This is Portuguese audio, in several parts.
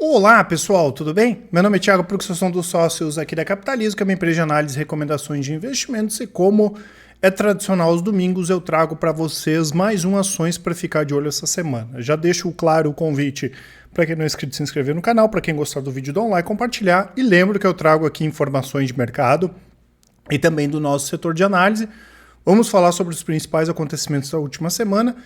Olá pessoal, tudo bem? Meu nome é Thiago Prux, eu sou um dos sócios aqui da Capitalismo, que é uma empresa de análise e recomendações de investimentos, e como é tradicional aos domingos, eu trago para vocês mais ações para ficar de olho essa semana. Já deixo claro o convite para quem não é inscrito se inscrever no canal, para quem gostar do vídeo, dá um like, compartilhar, e lembro que eu trago aqui informações de mercado e também do nosso setor de análise. Vamos falar sobre os principais acontecimentos da última semana,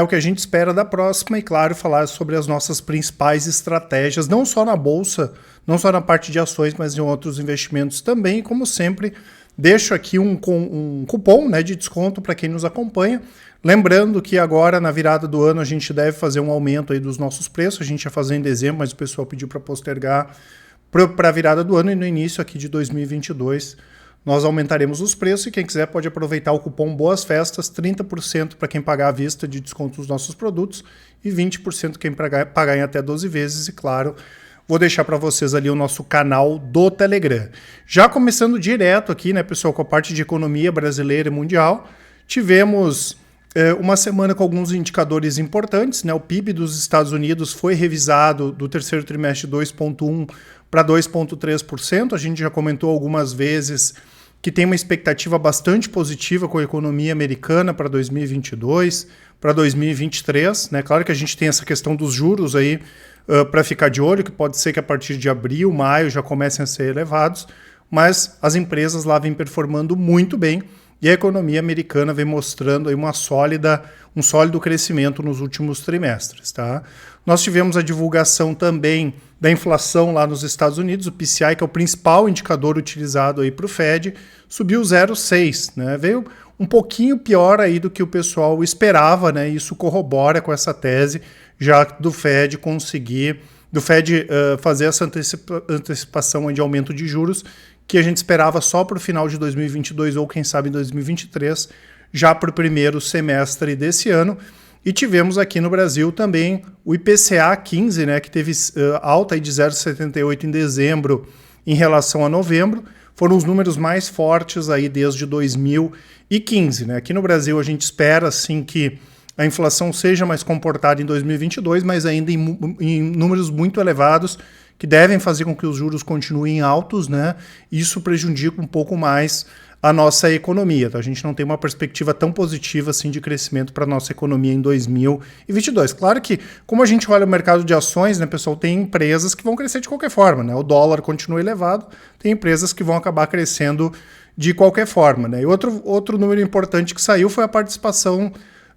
o que a gente espera da próxima e, claro, falar sobre as nossas principais estratégias, não só na Bolsa, não só na parte de ações, mas em outros investimentos também. E, como sempre, deixo aqui um cupom de desconto para quem nos acompanha. Lembrando que agora, na virada do ano, a gente deve fazer um aumento aí dos nossos preços. A gente ia fazer em dezembro, mas o pessoal pediu para postergar para a virada do ano, e no início aqui de 2022 nós aumentaremos os preços, e quem quiser pode aproveitar o cupom Boas Festas, 30% para quem pagar à vista de desconto dos nossos produtos e 20% quem pagar em até 12 vezes. E, claro, vou deixar para vocês ali o nosso canal do Telegram. Já começando direto aqui, pessoal, com a parte de economia brasileira e mundial, tivemos uma semana com alguns indicadores importantes. O PIB dos Estados Unidos foi revisado do terceiro trimestre de 2,1% para 2,3%. A gente já comentou algumas vezes que tem uma expectativa bastante positiva com a economia americana para 2022, para 2023. Claro que a gente tem essa questão dos juros aí para ficar de olho, que pode ser que a partir de abril, maio já comecem a ser elevados, mas as empresas lá vêm performando muito bem, e a economia americana vem mostrando aí um sólido crescimento nos últimos trimestres. Tá? Nós tivemos a divulgação também da inflação lá nos Estados Unidos, o PCI, que é o principal indicador utilizado aí para o Fed, subiu 0,6, veio um pouquinho pior aí do que o pessoal esperava, e isso corrobora com essa tese já do Fed fazer essa antecipação aí de aumento de juros, que a gente esperava só para o final de 2022 ou quem sabe em 2023, já para o primeiro semestre desse ano. E tivemos aqui no Brasil também o IPCA 15, que teve alta aí de 0,78 em dezembro em relação a novembro. Foram os números mais fortes aí desde 2015. Aqui no Brasil a gente espera sim que a inflação seja mais comportada em 2022, mas ainda em números muito elevados, que devem fazer com que os juros continuem altos, Isso prejudica um pouco mais a nossa economia. Tá? A gente não tem uma perspectiva tão positiva assim de crescimento para a nossa economia em 2022. Claro que, como a gente olha o mercado de ações, pessoal, tem empresas que vão crescer de qualquer forma. O dólar continua elevado, tem empresas que vão acabar crescendo de qualquer forma. E outro número importante que saiu foi a participação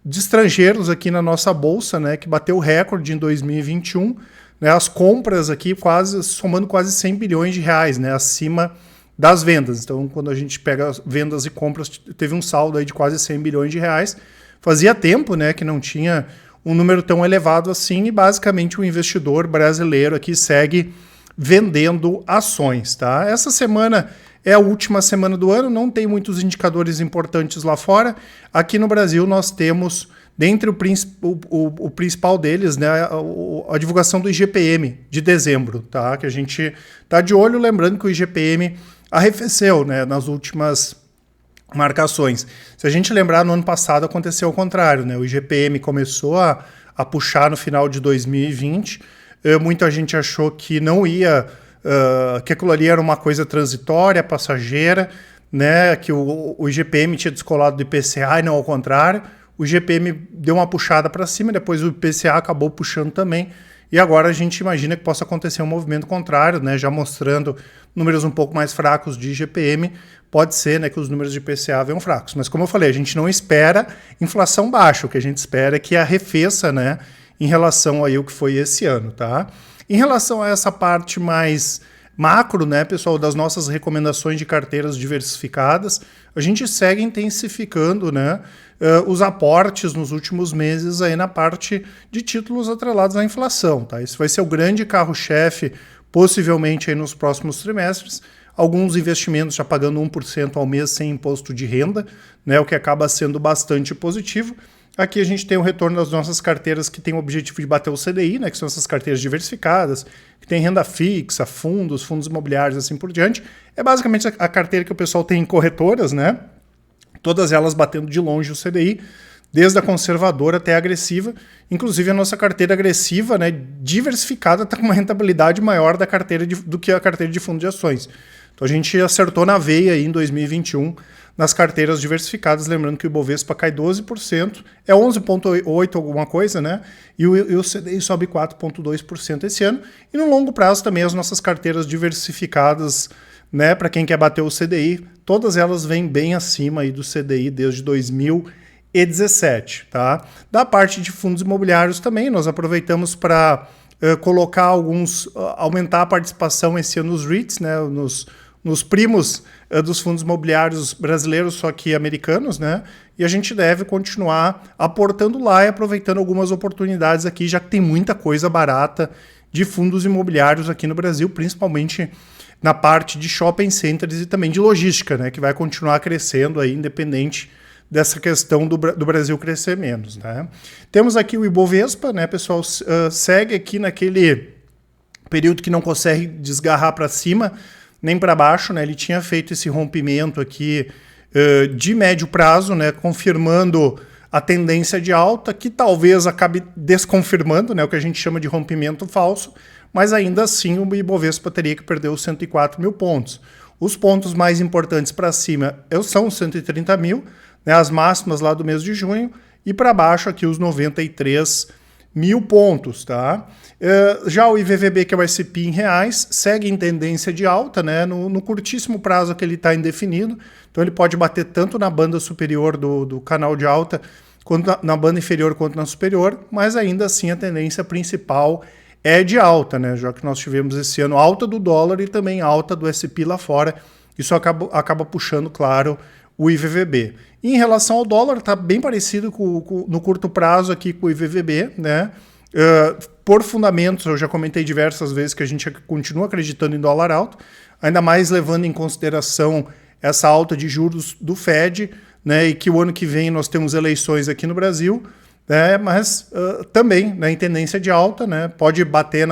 de estrangeiros aqui na nossa bolsa, que bateu recorde em 2021. As compras aqui somando quase 100 bilhões de reais, acima das vendas. Então, quando a gente pega vendas e compras, teve um saldo aí de quase 100 bilhões de reais. Fazia tempo que não tinha um número tão elevado assim, e basicamente o investidor brasileiro aqui segue vendendo ações. Tá? Essa semana é a última semana do ano, não tem muitos indicadores importantes lá fora. Aqui no Brasil nós temos, dentre o principal deles, a divulgação do IGPM de dezembro, tá? Que a gente está de olho, lembrando que o IGPM arrefeceu nas últimas marcações. Se a gente lembrar, no ano passado aconteceu ao contrário, o IGPM começou a puxar no final de 2020, muita gente achou que não ia, que aquilo ali era uma coisa transitória, passageira, que o IGPM tinha descolado do IPCA e não ao contrário. O IGPM deu uma puxada para cima, depois o IPCA acabou puxando também, e agora a gente imagina que possa acontecer um movimento contrário, já mostrando números um pouco mais fracos de IGPM. Pode ser que os números de IPCA venham fracos, mas como eu falei, a gente não espera inflação baixa, o que a gente espera é que arrefeça em relação aí ao que foi esse ano. Tá? Em relação a essa parte mais macro, pessoal, das nossas recomendações de carteiras diversificadas, a gente segue intensificando, os aportes nos últimos meses aí na parte de títulos atrelados à inflação. Tá? Isso vai ser o grande carro-chefe, possivelmente aí nos próximos trimestres. Alguns investimentos já pagando 1% ao mês sem imposto de renda, o que acaba sendo bastante positivo. Aqui a gente tem o retorno das nossas carteiras que tem o objetivo de bater o CDI, que são essas carteiras diversificadas, que tem renda fixa, fundos imobiliários, assim por diante. É basicamente a carteira que o pessoal tem em corretoras, todas elas batendo de longe o CDI. desde a conservadora até a agressiva. Inclusive a nossa carteira agressiva, né, diversificada, está com uma rentabilidade maior do que a carteira de fundo de ações. Então a gente acertou na veia aí em 2021 nas carteiras diversificadas, lembrando que o Ibovespa cai 12%, é 11,8% alguma coisa, né? E o CDI sobe 4,2% esse ano. E no longo prazo também as nossas carteiras diversificadas, né, para quem quer bater o CDI, todas elas vêm bem acima aí do CDI desde 2017, tá? Da parte de fundos imobiliários também, nós aproveitamos para colocar aumentar a participação esse ano nos REITs, né, nos primos dos fundos imobiliários brasileiros, só que americanos, né? E a gente deve continuar aportando lá e aproveitando algumas oportunidades aqui, já que tem muita coisa barata de fundos imobiliários aqui no Brasil, principalmente na parte de shopping centers e também de logística, né? Que vai continuar crescendo aí, independente dessa questão do Brasil crescer menos, né? Temos aqui o Ibovespa, né, pessoal? Segue aqui naquele período que não consegue desgarrar para cima, nem para baixo, né? Ele tinha feito esse rompimento aqui de médio prazo, né? Confirmando a tendência de alta, que talvez acabe desconfirmando, né? O que a gente chama de rompimento falso, mas ainda assim o Ibovespa teria que perder os 104 mil pontos. Os pontos mais importantes para cima são os 130 mil, né? As máximas lá do mês de junho, e para baixo aqui os 93 mil pontos, tá? Já o IVVB, que é o S&P em reais, segue em tendência de alta, né? No curtíssimo prazo que ele está indefinido, então ele pode bater tanto na banda superior do canal de alta, quanto na banda inferior quanto na superior, mas ainda assim a tendência principal é de alta, né? Já que nós tivemos esse ano alta do dólar e também alta do S&P lá fora, isso acaba puxando, claro, o IVVB. Em relação ao dólar, está bem parecido no curto prazo aqui com o IVVB, né? Por fundamentos, eu já comentei diversas vezes que a gente continua acreditando em dólar alto, ainda mais levando em consideração essa alta de juros do Fed, né? E que o ano que vem nós temos eleições aqui no Brasil, né? Mas também, né, em tendência de alta, né? Pode bater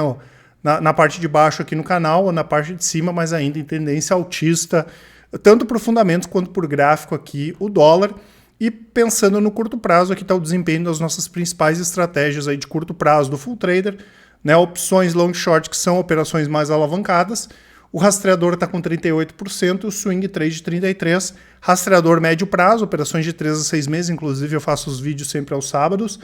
na parte de baixo aqui no canal ou na parte de cima, mas ainda em tendência altista, tanto por fundamentos quanto por gráfico aqui, o dólar. E pensando no curto prazo, aqui está o desempenho das nossas principais estratégias aí de curto prazo do Full Trader, né? Opções long short, que são operações mais alavancadas. O rastreador está com 38%, o swing trade 33%. Rastreador médio prazo, operações de 3 a 6 meses, inclusive eu faço os vídeos sempre aos sábados.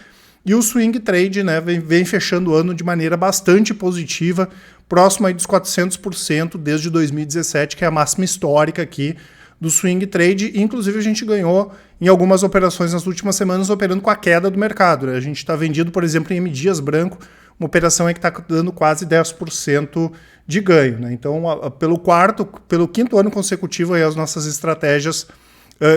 E o swing trade, né, vem fechando o ano de maneira bastante positiva, próximo aí dos 400% desde 2017, que é a máxima histórica aqui do swing trade. Inclusive a gente ganhou em algumas operações nas últimas semanas operando com a queda do mercado, né? A gente está vendido, por exemplo, em M Dias Branco, uma operação aí que está dando quase 10% de ganho, né? Então, pelo quinto ano consecutivo, aí as nossas estratégias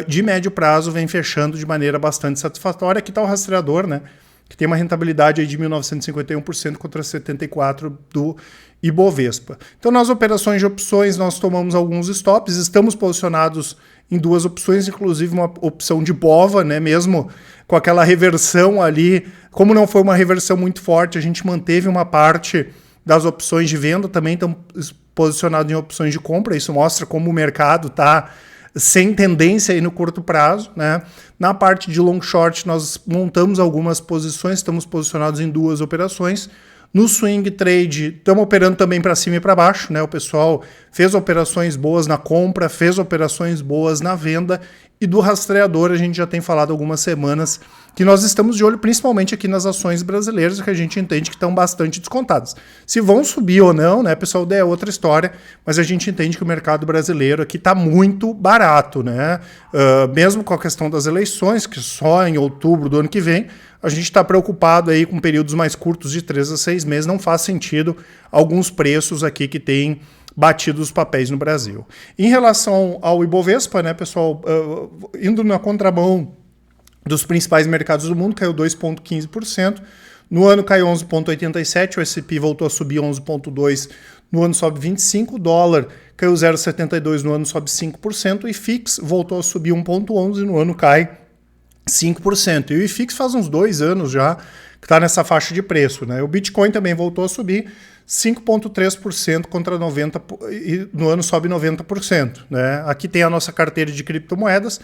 de médio prazo vêm fechando de maneira bastante satisfatória. Aqui está o rastreador, né, que tem uma rentabilidade aí de 1.951% contra 74% do Ibovespa. Então, nas operações de opções, nós tomamos alguns stops, estamos posicionados em 2 opções, inclusive uma opção de BOVA, né, mesmo com aquela reversão ali. Como não foi uma reversão muito forte, a gente manteve uma parte das opções de venda, também estamos posicionados em opções de compra. Isso mostra como o mercado está sem tendência aí no curto prazo, né? Na parte de long short, nós montamos algumas posições, estamos posicionados em 2 operações. No swing trade, estamos operando também para cima e para baixo, né? O pessoal fez operações boas na compra, fez operações boas na venda. E do rastreador, a gente já tem falado algumas semanas que nós estamos de olho principalmente aqui nas ações brasileiras, que a gente entende que estão bastante descontadas. Se vão subir ou não, né, pessoal, é outra história, mas a gente entende que o mercado brasileiro aqui está muito barato, né? Mesmo com a questão das eleições, que só em outubro do ano que vem, a gente está preocupado aí com períodos mais curtos de 3 a 6 meses, não faz sentido alguns preços aqui que têm batido os papéis no Brasil. Em relação ao Ibovespa, né, pessoal, indo na contramão dos principais mercados do mundo, caiu 2,15%. No ano caiu 11,87%, o S&P voltou a subir 11,2%, no ano sobe 25%, o dólar caiu 0,72%, no ano sobe 5%, o IFIX voltou a subir 1,11%, no ano cai 5%. E o IFIX faz uns 2 anos já que está nessa faixa de preço, né? O Bitcoin também voltou a subir 5,3% contra 90%, e no ano sobe 90%, né? Aqui tem a nossa carteira de criptomoedas,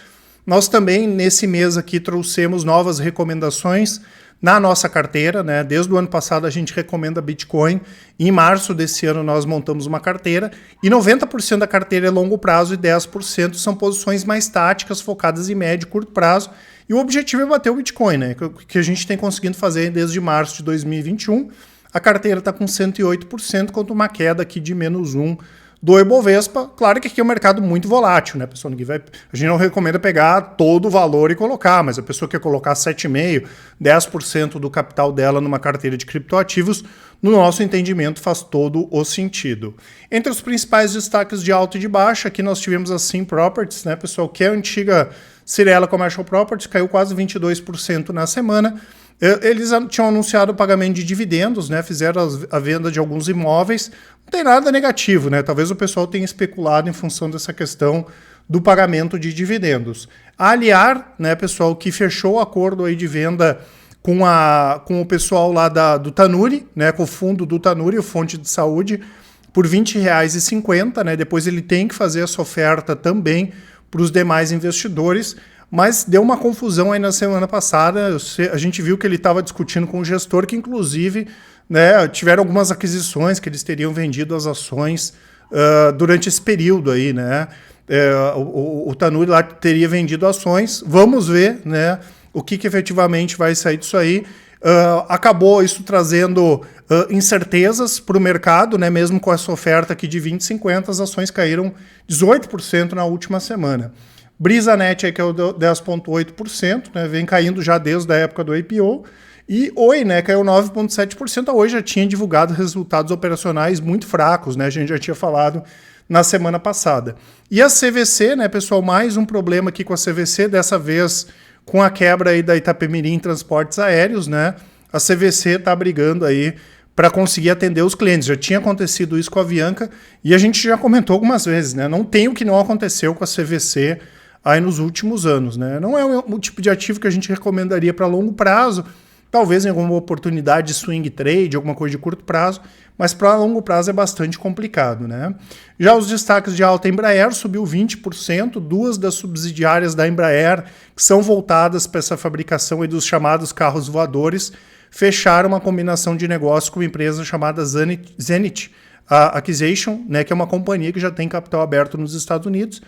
Nós também, nesse mês aqui, trouxemos novas recomendações na nossa carteira, né? Desde o ano passado a gente recomenda Bitcoin. Em março desse ano nós montamos uma carteira e 90% da carteira é longo prazo e 10% são posições mais táticas focadas em médio e curto prazo. E o objetivo é bater o Bitcoin, né? Que a gente tem conseguido fazer desde março de 2021. A carteira está com 108%, contra uma queda aqui de -1% do Ibovespa. Claro que aqui é um mercado muito volátil, né, pessoal? A gente não recomenda pegar todo o valor e colocar, mas a pessoa quer colocar 7,5%, 10% do capital dela numa carteira de criptoativos, no nosso entendimento faz todo o sentido. Entre os principais destaques de alta e de baixa, aqui nós tivemos a Sim Properties, né, pessoal, que é a antiga Cirela Commercial Properties, caiu quase 22% na semana. Eles tinham anunciado o pagamento de dividendos, né? Fizeram a venda de alguns imóveis. Não tem nada negativo, né? Talvez o pessoal tenha especulado em função dessa questão do pagamento de dividendos. A Aliar, né, pessoal, que fechou o acordo aí de venda com o pessoal lá do Tanuri, né, com o fundo do Tanuri, o Fonte de Saúde, por R$ 20,50, né? Depois ele tem que fazer essa oferta também para os demais investidores. Mas deu uma confusão aí na semana passada. A gente viu que ele estava discutindo com o gestor, que inclusive, né, tiveram algumas aquisições que eles teriam vendido as ações durante esse período aí, né? O Tanuri lá teria vendido ações. Vamos ver, né, o que efetivamente vai sair disso aí. Acabou isso trazendo incertezas para o mercado, né? Mesmo com essa oferta aqui de 20,50, as ações caíram 18% na última semana. BrisaNet, aí, que é o 10,8%, né, vem caindo já desde a época do IPO. E Oi, né, caiu 9,7%. A Oi já tinha divulgado resultados operacionais muito fracos, né, a gente já tinha falado na semana passada. E a CVC, né, pessoal, mais um problema aqui com a CVC, dessa vez com a quebra aí da Itapemirim Transportes Aéreos, né? A CVC está brigando aí para conseguir atender os clientes. Já tinha acontecido isso com a Avianca e a gente já comentou algumas vezes, né? Não tem o que não aconteceu com a CVC aí nos últimos anos, né? Não é o tipo de ativo que a gente recomendaria para longo prazo, talvez em alguma oportunidade de swing trade, alguma coisa de curto prazo, mas para longo prazo é bastante complicado, né? Já os destaques de alta, a Embraer subiu 20%, duas das subsidiárias da Embraer, que são voltadas para essa fabricação aí dos chamados carros voadores, fecharam uma combinação de negócio com uma empresa chamada Zenith Acquisition, né, que é uma companhia que já tem capital aberto nos Estados Unidos.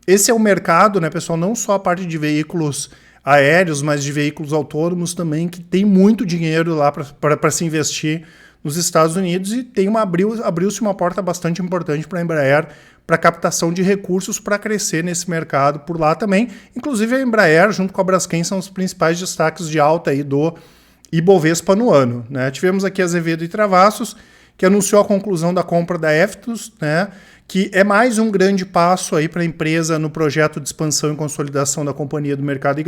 Esse é o mercado, né, pessoal, não só a parte de veículos aéreos, mas de veículos autônomos também, que tem muito dinheiro lá para se investir nos Estados Unidos e abriu-se uma porta bastante importante para a Embraer para captação de recursos para crescer nesse mercado por lá também. Inclusive a Embraer, junto com a Braskem, são os principais destaques de alta aí do Ibovespa no ano, né? Tivemos aqui a Azevedo e Travassos, que anunciou a conclusão da compra da Eftus, né, que é mais um grande passo aí para a empresa no projeto de expansão e consolidação da companhia do mercado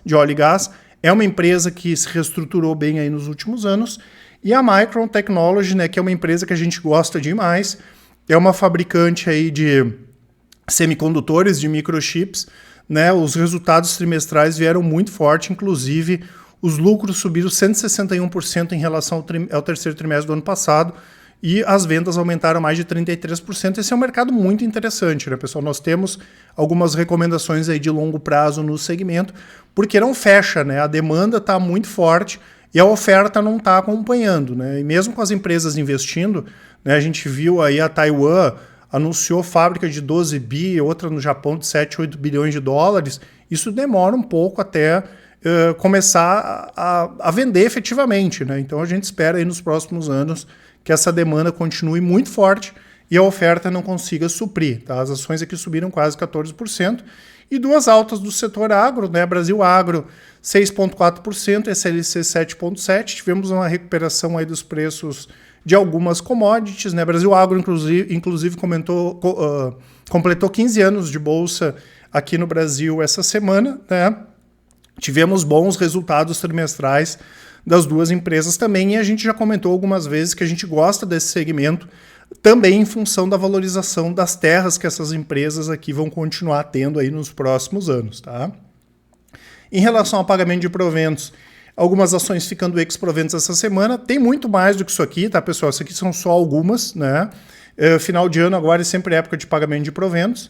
de óleo e gás. É uma empresa que se reestruturou bem aí nos últimos anos. E a Micron Technology, né, que é uma empresa que a gente gosta demais, é uma fabricante aí de semicondutores, de microchips, né? Os resultados trimestrais vieram muito forte, inclusive os lucros subiram 161% em relação ao terceiro trimestre do ano passado e as vendas aumentaram mais de 33%. Esse é um mercado muito interessante, né, pessoal? Nós temos algumas recomendações aí de longo prazo no segmento, porque não fecha, né? A demanda está muito forte e a oferta não está acompanhando, né? E mesmo com as empresas investindo, né, a gente viu aí a Taiwan anunciou fábrica de 12 bi, outra no Japão de 7, 8 bilhões de dólares. Isso demora um pouco até começar a vender efetivamente, né? Então a gente espera aí nos próximos anos que essa demanda continue muito forte e a oferta não consiga suprir, tá? As ações aqui subiram quase 14%. E duas altas do setor agro, né? Brasil Agro 6,4%, SLC 7,7%. Tivemos uma recuperação aí dos preços de algumas commodities, né? Brasil Agro, inclusive completou 15 anos de bolsa aqui no Brasil essa semana, né? Tivemos bons resultados trimestrais das duas empresas também, e a gente já comentou algumas vezes que a gente gosta desse segmento também em função da valorização das terras que essas empresas aqui vão continuar tendo aí nos próximos anos, tá? Em relação ao pagamento de proventos, algumas ações ficando ex-proventos essa semana, tem muito mais do que isso aqui, tá, pessoal? Isso aqui são só algumas, né? Final de ano agora é sempre época de pagamento de proventos.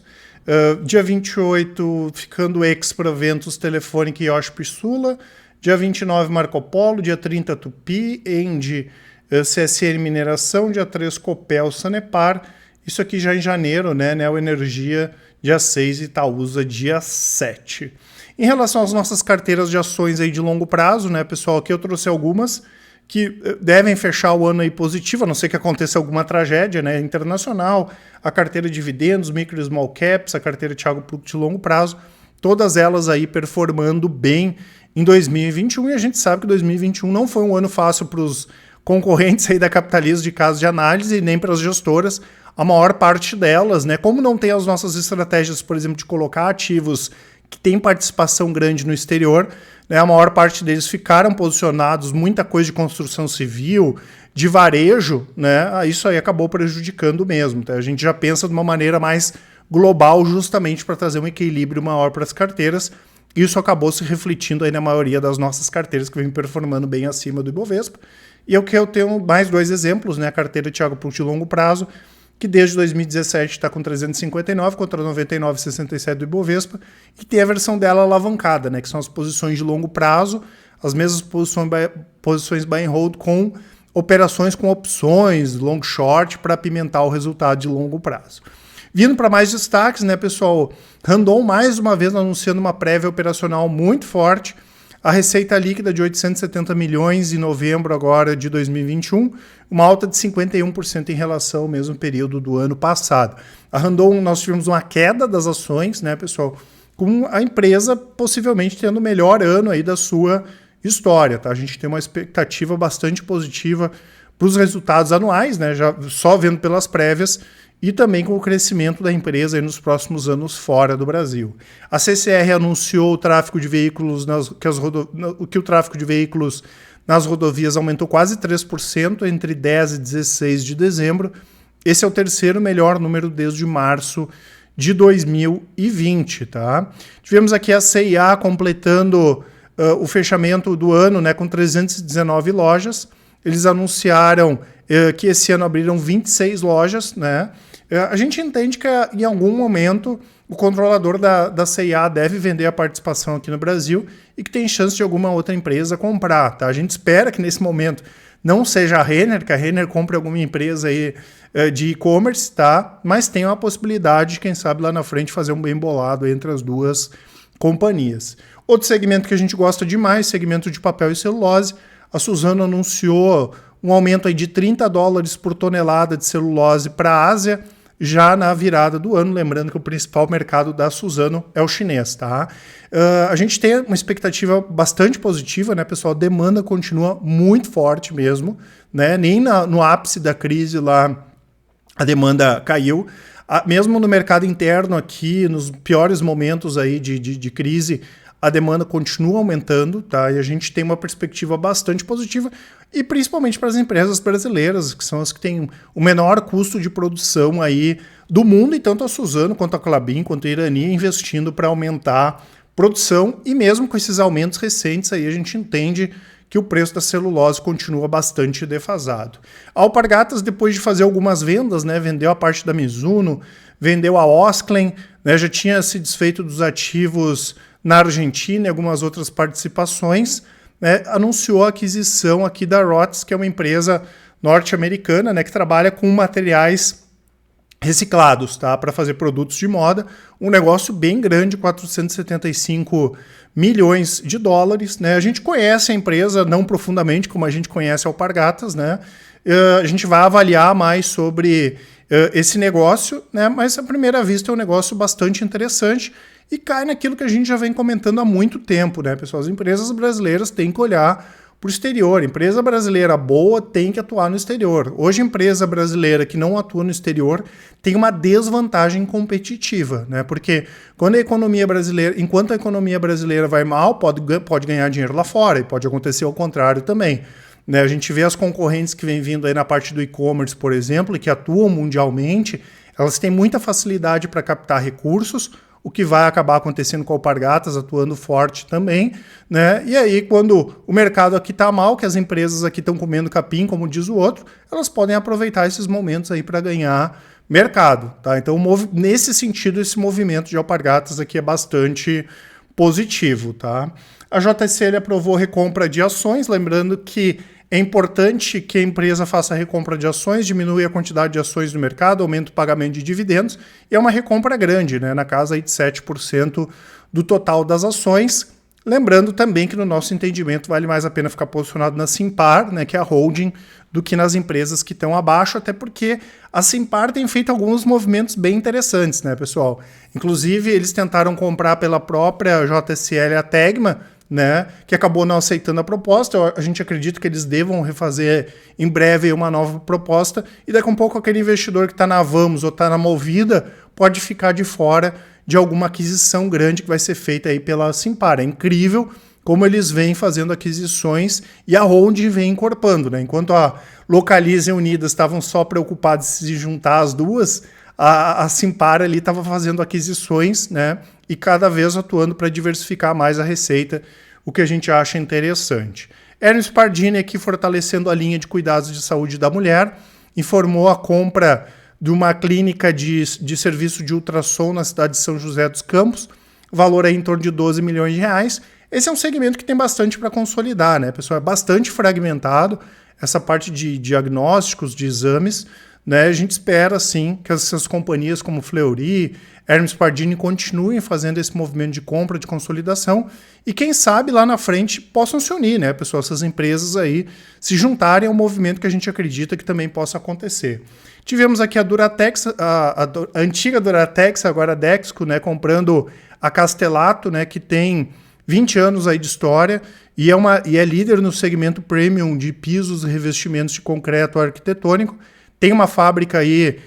Dia 28, ficando ex para Ventus, Telefônica e Yoshi Sula. Dia 29, Marco Polo. Dia 30, Tupi, Endi, CSN Mineração. Dia 3, Copel, Sanepar. Isso aqui já em janeiro, né? Neo Energia, dia 6, Itaúsa, dia 7. Em relação às nossas carteiras de ações aí de longo prazo, né, pessoal, aqui eu trouxe algumas que devem fechar o ano aí positivo, a não ser que aconteça alguma tragédia, né, internacional, a carteira de dividendos, micro e small caps, a carteira Thiago Pluk de longo prazo, todas elas aí performando bem em 2021, e a gente sabe que 2021 não foi um ano fácil para os concorrentes aí da Capitalismo de casa de análise, nem para as gestoras. A maior parte delas, né, como não tem as nossas estratégias, por exemplo, de colocar ativos que tem participação grande no exterior, né, a maior parte deles ficaram posicionados, muita coisa de construção civil, de varejo, né, isso aí acabou prejudicando mesmo. Tá? A gente já pensa de uma maneira mais global justamente para trazer um equilíbrio maior para as carteiras. Isso acabou se refletindo aí na maioria das nossas carteiras que vem performando bem acima do Ibovespa. E é o que eu tenho mais 2 exemplos, né, a carteira Thiago Pluk de longo prazo, que desde 2017 está com 359 contra 99,67 do Ibovespa, e tem a versão dela alavancada, né, que são as posições de longo prazo, as mesmas posições buy and hold com operações com opções, long short, para apimentar o resultado de longo prazo. Vindo para mais destaques, né, pessoal, Randon mais uma vez anunciando uma prévia operacional muito forte, a receita líquida de 870 milhões em novembro agora de 2021, uma alta de 51% em relação ao mesmo período do ano passado. A Randon, nós tivemos uma queda das ações, né, pessoal, com a empresa possivelmente tendo o melhor ano aí da sua história, tá? A gente tem uma expectativa bastante positiva para os resultados anuais, né, já só vendo pelas prévias, e também com o crescimento da empresa aí nos próximos anos fora do Brasil. A CCR anunciou o tráfego de veículos que o tráfego de veículos nas rodovias aumentou quase 3% entre 10 e 16 de dezembro. Esse é o terceiro melhor número desde março de 2020. Tá? Tivemos aqui a CIA completando o fechamento do ano, né, com 319 lojas. Eles anunciaram que esse ano abriram 26 lojas, né? A gente entende que em algum momento o controlador da CIA deve vender a participação aqui no Brasil e que tem chance de alguma outra empresa comprar, tá? A gente espera que nesse momento não seja a Renner, que a Renner compre alguma empresa aí de e-commerce, tá? Mas tem uma possibilidade de, quem sabe, lá na frente fazer um bem bolado entre as duas companhias. Outro segmento que a gente gosta demais, segmento de papel e celulose. A Suzano anunciou um aumento aí de $30 por tonelada de celulose para a Ásia, já na virada do ano, lembrando que o principal mercado da Suzano é o chinês, tá? A gente tem uma expectativa bastante positiva, né, pessoal? A demanda continua muito forte mesmo, né? Nem no ápice da crise lá a demanda caiu. Mesmo no mercado interno aqui, nos piores momentos aí de crise, a demanda continua aumentando, tá? E a gente tem uma perspectiva bastante positiva, e principalmente para as empresas brasileiras, que são as que têm o menor custo de produção aí do mundo, e tanto a Suzano, quanto a Klabin, quanto a Irani investindo para aumentar produção, e mesmo com esses aumentos recentes aí a gente entende que o preço da celulose continua bastante defasado. A Alpargatas, depois de fazer algumas vendas, né, vendeu a parte da Mizuno, vendeu a Osklen, né, já tinha se desfeito dos ativos na Argentina e algumas outras participações, né, anunciou a aquisição aqui da Rotz, que é uma empresa norte-americana, né, que trabalha com materiais reciclados, tá, para fazer produtos de moda, um negócio bem grande, 475 milhões de dólares, né? A gente conhece a empresa não profundamente como a gente conhece a Alpargatas, né? A gente vai avaliar mais sobre esse negócio, né? Mas à primeira vista é um negócio bastante interessante e cai naquilo que a gente já vem comentando há muito tempo, né, pessoal? As empresas brasileiras têm que olhar para o exterior. Empresa brasileira boa tem que atuar no exterior. Hoje, a empresa brasileira que não atua no exterior tem uma desvantagem competitiva, né? Porque quando a economia brasileira, enquanto a economia brasileira vai mal, pode ganhar dinheiro lá fora, e pode acontecer ao contrário também, né? A gente vê as concorrentes que vêm vindo aí na parte do e-commerce, por exemplo, e que atuam mundialmente, elas têm muita facilidade para captar recursos, o que vai acabar acontecendo com a Alpargatas atuando forte também, né? E aí, quando o mercado aqui está mal, que as empresas aqui estão comendo capim, como diz o outro, elas podem aproveitar esses momentos aí para ganhar mercado. Tá? Então, nesse sentido, esse movimento de alpargatas aqui é bastante positivo. Tá? A JSL aprovou recompra de ações, lembrando que é importante que a empresa faça a recompra de ações, diminui a quantidade de ações no mercado, aumenta o pagamento de dividendos, e é uma recompra grande, né, na casa aí de 7% do total das ações. Lembrando também que no nosso entendimento vale mais a pena ficar posicionado na Simpar, né, que é a holding, do que nas empresas que estão abaixo, até porque a Simpar tem feito alguns movimentos bem interessantes, né, pessoal? Inclusive, eles tentaram comprar pela própria JSL a Tegma, né, que acabou não aceitando a proposta. A gente acredita que eles devam refazer em breve uma nova proposta, e daqui a um pouco aquele investidor que está na Vamos ou está na Movida pode ficar de fora de alguma aquisição grande que vai ser feita aí pela Simpar. É incrível como eles vêm fazendo aquisições e a holding vem encorpando, né? Enquanto a Localiza e Unidas estavam só preocupados em se juntar as duas, a Simpar ali estava fazendo aquisições, né? E cada vez atuando para diversificar mais a receita, o que a gente acha interessante. Hermes Pardini aqui fortalecendo a linha de cuidados de saúde da mulher, informou a compra de uma clínica de serviço de ultrassom na cidade de São José dos Campos, valor aí em torno de 12 milhões de reais. Esse é um segmento que tem bastante para consolidar, né, pessoal? É bastante fragmentado, essa parte de diagnósticos, de exames, né? A gente espera, sim, que essas companhias como Fleury, Hermes Pardini continuem fazendo esse movimento de compra, de consolidação, e quem sabe lá na frente possam se unir, né, pessoal? Essas empresas aí se juntarem ao movimento que a gente acredita que também possa acontecer. Tivemos aqui a Duratex, a antiga Duratex, agora a Dexco, né, comprando a Castellato, né, que tem 20 anos aí de história e é líder no segmento premium de pisos e revestimentos de concreto arquitetônico. Tem uma fábrica aí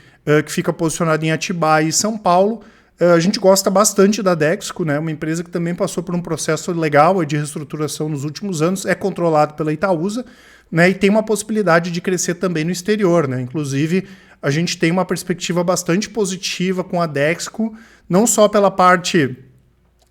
que fica posicionada em Atibaia e São Paulo. A gente gosta bastante da Dexco, né? Uma empresa que também passou por um processo legal de reestruturação nos últimos anos, é controlado pela Itaúsa, né? E tem uma possibilidade de crescer também no exterior, né? Inclusive, a gente tem uma perspectiva bastante positiva com a Dexco, não só pela parte,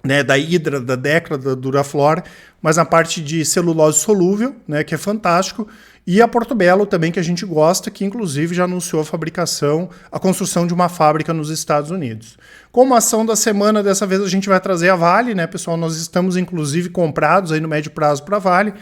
né, da Hydra, da Decra, da Duraflor, mas na parte de celulose solúvel, né, que é fantástico, e a Portobello também, que a gente gosta, que inclusive já anunciou a construção de uma fábrica nos Estados Unidos. Como ação da semana, dessa vez a gente vai trazer a Vale, né, pessoal? Nós estamos inclusive comprados aí no médio prazo para a Vale.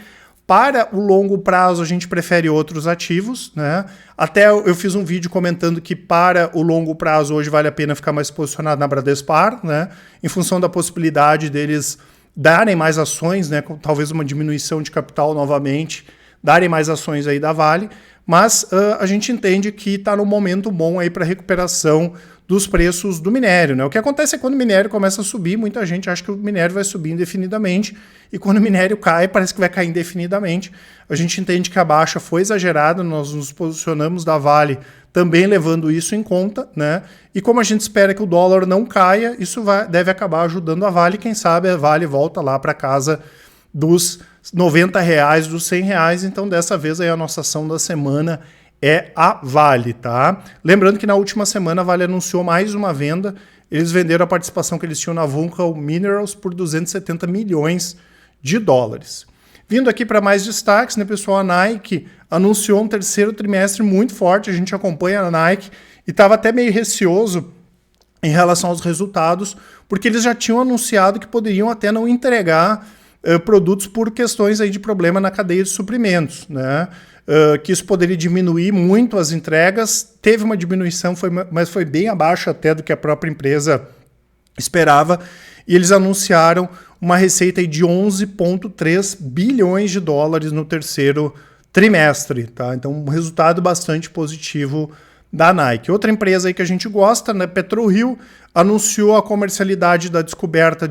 Para o longo prazo, a gente prefere outros ativos, né? Até eu fiz um vídeo comentando que para o longo prazo hoje vale a pena ficar mais posicionado na Bradespar, né? Em função da possibilidade deles darem mais ações, né? Com talvez uma diminuição de capital novamente, darem mais ações aí da Vale, mas a gente entende que está no momento bom aí para recuperação dos preços do minério, né? O que acontece é quando o minério começa a subir, muita gente acha que o minério vai subir indefinidamente, e quando o minério cai, parece que vai cair indefinidamente. A gente entende que a baixa foi exagerada, nós nos posicionamos da Vale também levando isso em conta, né? E como a gente espera que o dólar não caia, isso deve acabar ajudando a Vale, quem sabe a Vale volta lá para casa dos R$90, dos R$100, então dessa vez aí a nossa ação da semana é a Vale, tá? Lembrando que na última semana a Vale anunciou mais uma venda, eles venderam a participação que eles tinham na Vulcan Minerals por 270 milhões de dólares. Vindo aqui para mais destaques, né, pessoal? A Nike anunciou um terceiro trimestre muito forte, a gente acompanha a Nike e estava até meio receoso em relação aos resultados, porque eles já tinham anunciado que poderiam até não entregar produtos por questões aí de problema na cadeia de suprimentos, né? Que isso poderia diminuir muito as entregas. Teve uma diminuição, mas foi bem abaixo até do que a própria empresa esperava, e eles anunciaram uma receita aí de 11,3 bilhões de dólares no terceiro trimestre, tá? Então, um resultado bastante positivo da Nike. Outra empresa aí que a gente gosta, né, PetroRio, anunciou a comercialidade da descoberta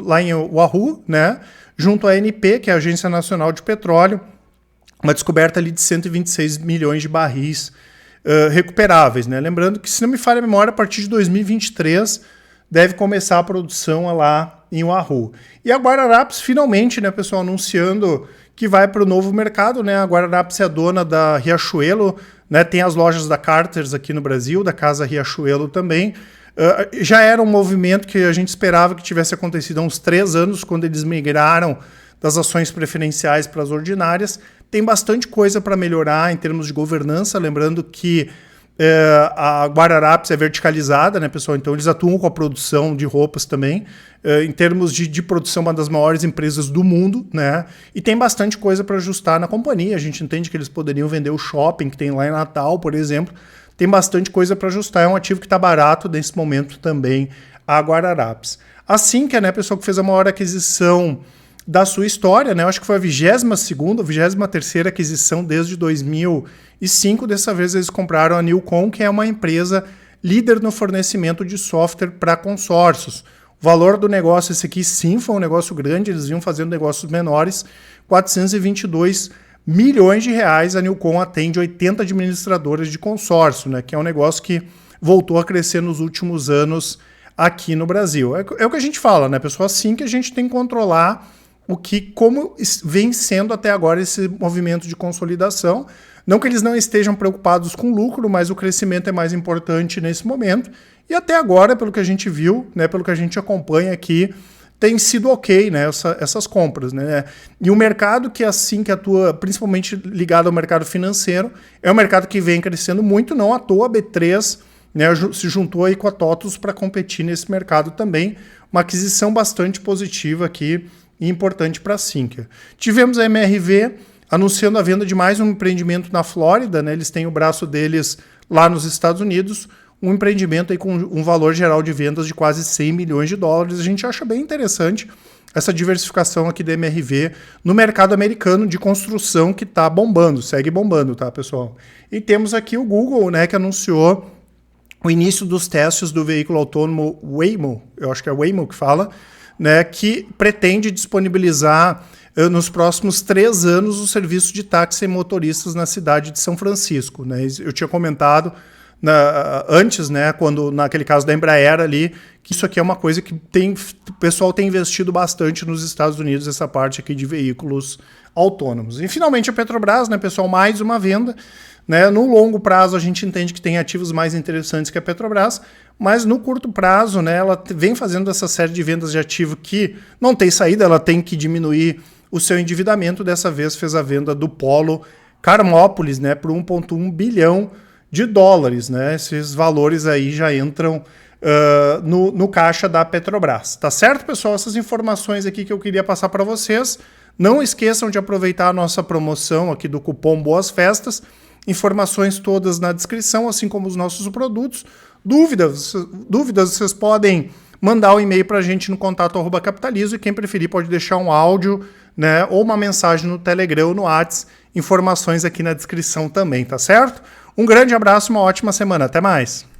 lá em Wahoo, né, junto à ANP, que é a Agência Nacional de Petróleo, uma descoberta ali de 126 milhões de barris recuperáveis, né? Lembrando que, se não me falha a memória, a partir de 2023 deve começar a produção lá em Wahoo. E a Guararapes, finalmente, né, pessoal, anunciando que vai para o novo mercado, né? A Guararapes é a dona da Riachuelo, né? Tem as lojas da Carters aqui no Brasil, da Casa Riachuelo também. Já era um movimento que a gente esperava que tivesse acontecido há uns 3 anos, quando eles migraram das ações preferenciais para as ordinárias. Tem bastante coisa para melhorar em termos de governança, lembrando que A Guararapes é verticalizada, né, pessoal? Então eles atuam com a produção de roupas também. Em termos de produção, uma das maiores empresas do mundo, né? E tem bastante coisa para ajustar na companhia. A gente entende que eles poderiam vender o shopping que tem lá em Natal, por exemplo. Tem bastante coisa para ajustar. É um ativo que está barato nesse momento também, a Guararapes. A Sinqia, né, pessoal, que fez a maior aquisição da sua história, né? Eu acho que foi a 22ª, 23ª aquisição desde 2005. Dessa vez eles compraram a Newcom, que é uma empresa líder no fornecimento de software para consórcios. O valor do negócio, esse aqui sim foi um negócio grande, eles vinham fazendo negócios menores, 422 milhões de reais. A Newcom atende 80 administradoras de consórcio, né? Que é um negócio que voltou a crescer nos últimos anos aqui no Brasil. É o que a gente fala, né, pessoal? Assim que a gente tem que controlar como vem sendo até agora esse movimento de consolidação. Não que eles não estejam preocupados com lucro, mas o crescimento é mais importante nesse momento. E até agora, pelo que a gente viu, né, pelo que a gente acompanha aqui, tem sido ok, né, essas compras, né? E o mercado que atua, principalmente ligado ao mercado financeiro, é um mercado que vem crescendo muito, não à toa a B3, né, se juntou aí com a TOTVS para competir nesse mercado também. Uma aquisição bastante positiva aqui e importante para a Sinqia. Tivemos a MRV anunciando a venda de mais um empreendimento na Flórida, né? Eles têm o braço deles lá nos Estados Unidos, um empreendimento aí com um valor geral de vendas de quase 100 milhões de dólares. A gente acha bem interessante essa diversificação aqui da MRV no mercado americano de construção que está bombando, segue bombando, tá, pessoal? E temos aqui o Google, né, que anunciou o início dos testes do veículo autônomo Waymo, eu acho que é Waymo que fala, né, que pretende disponibilizar nos próximos 3 anos o serviço de táxi e motoristas na cidade de São Francisco, né? Eu tinha comentado antes, né, quando naquele caso da Embraer ali, que isso aqui é uma coisa que o pessoal tem investido bastante nos Estados Unidos, essa parte aqui de veículos autônomos. E finalmente a Petrobras, né, pessoal, mais uma venda, né? No longo prazo a gente entende que tem ativos mais interessantes que a Petrobras, mas no curto prazo, né, ela vem fazendo essa série de vendas de ativo que não tem saída, ela tem que diminuir o seu endividamento. Dessa vez fez a venda do Polo Carmópolis, né, por 1,1 bilhão de dólares, né? Esses valores aí já entram no caixa da Petrobras. Tá certo, pessoal? Essas informações aqui que eu queria passar para vocês. Não esqueçam de aproveitar a nossa promoção aqui do cupom Boas Festas. Informações todas na descrição, assim como os nossos produtos. Dúvidas vocês podem mandar um e-mail para a gente no contato@capitalizo, e quem preferir pode deixar um áudio, né, ou uma mensagem no Telegram ou no WhatsApp. Informações aqui na descrição também, tá certo? Um grande abraço, uma ótima semana. Até mais!